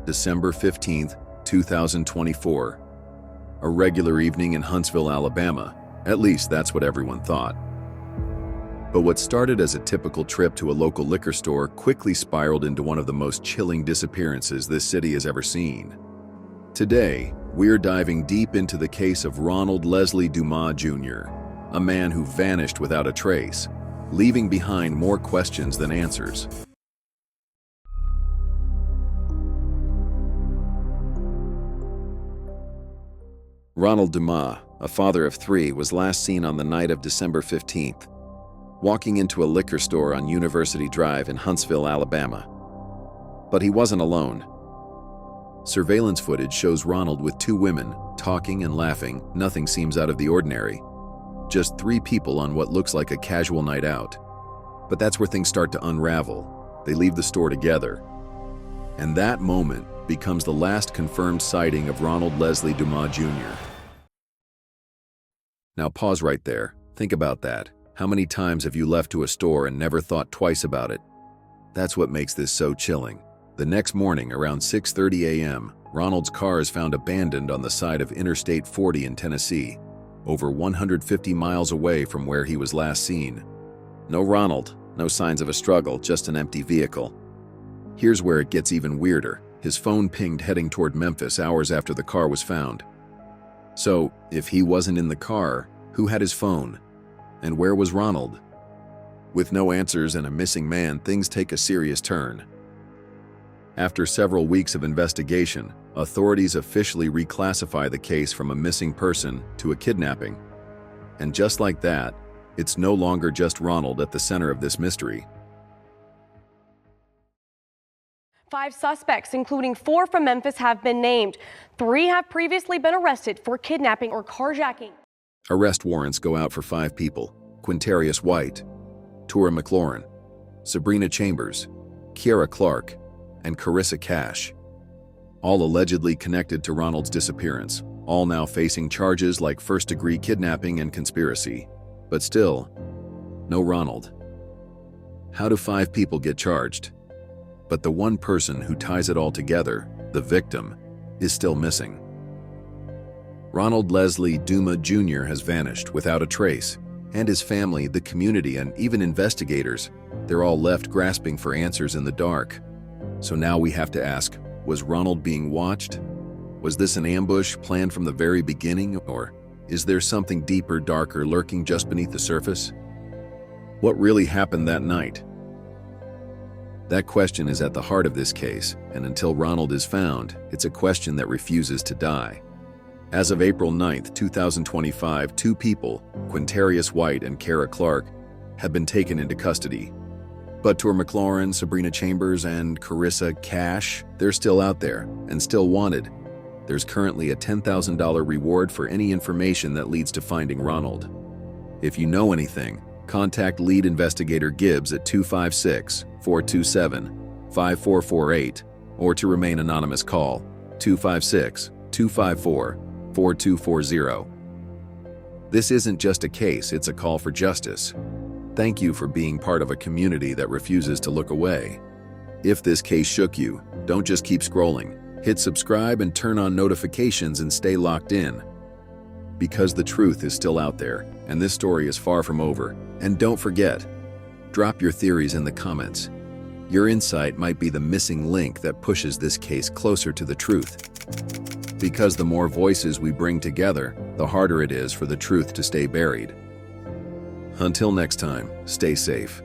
December 15, 2024. A regular evening in Huntsville, Alabama. At least that's what everyone thought. But what started as a typical trip to a local liquor store quickly spiraled into one of the most chilling disappearances this city has ever seen. Today, we're diving deep into the case of Ronald Leslie Dumas Jr., a man who vanished without a trace, leaving behind more questions than answers. Ronald Dumas, a father of three, was last seen on the night of December 15th, walking into a liquor store on University Drive in Huntsville, Alabama. But he wasn't alone. Surveillance footage shows Ronald with two women, talking and laughing. Nothing seems out of the ordinary. Just three people on what looks like a casual night out. But that's where things start to unravel. They leave the store together. And that moment becomes the last confirmed sighting of Ronald Leslie Dumas Jr. Now pause right there. Think about that. How many times have you left to a store and never thought twice about it? That's what makes this so chilling. The next morning, around 6:30 a.m., Ronald's car is found abandoned on the side of Interstate 40 in Tennessee, over 150 miles away from where he was last seen. No Ronald, no signs of a struggle, just an empty vehicle. Here's where it gets even weirder. His phone pinged heading toward Memphis hours after the car was found. So, if he wasn't in the car, who had his phone? And where was Ronald? With no answers and a missing man, things take a serious turn. After several weeks of investigation, authorities officially reclassify the case from a missing person to a kidnapping. And just like that, it's no longer just Ronald at the center of this mystery. 5 suspects, including 4 from Memphis, have been named. 3 have previously been arrested for kidnapping or carjacking. Arrest warrants go out for 5 people: Quintarius White, Tora McLaurin, Sabrina Chambers, Kiara Clark, and Carissa Cash, all allegedly connected to Ronald's disappearance, all now facing charges like first-degree kidnapping and conspiracy. But still, no Ronald. How do 5 people get charged? But the one person who ties it all together, the victim, is still missing. Ronald Leslie Dumas Jr. has vanished without a trace, and his family, the community, and even investigators, they're all left grasping for answers in the dark. So now we have to ask, was Ronald being watched? Was this an ambush planned from the very beginning, or is there something deeper, darker, lurking just beneath the surface? What really happened that night? That question is at the heart of this case, and until Ronald is found, it's a question that refuses to die. As of April 9, 2025, 2 people, Quintarius White and Kiara Clark, have been taken into custody. But Tora McLaurin, Sabrina Chambers, and Carissa Cash, they're still out there and still wanted. There's currently a $10,000 reward for any information that leads to finding Ronald. If you know anything, contact lead investigator Gibbs at 256-427-5448, or to remain anonymous, call 256-254-4240. This isn't just a case, it's a call for justice. Thank you for being part of a community that refuses to look away. If this case shook you, don't just keep scrolling. Hit subscribe and turn on notifications and stay locked in. Because the truth is still out there, and this story is far from over. And don't forget, drop your theories in the comments. Your insight might be the missing link that pushes this case closer to the truth. Because the more voices we bring together, the harder it is for the truth to stay buried. Until next time, stay safe.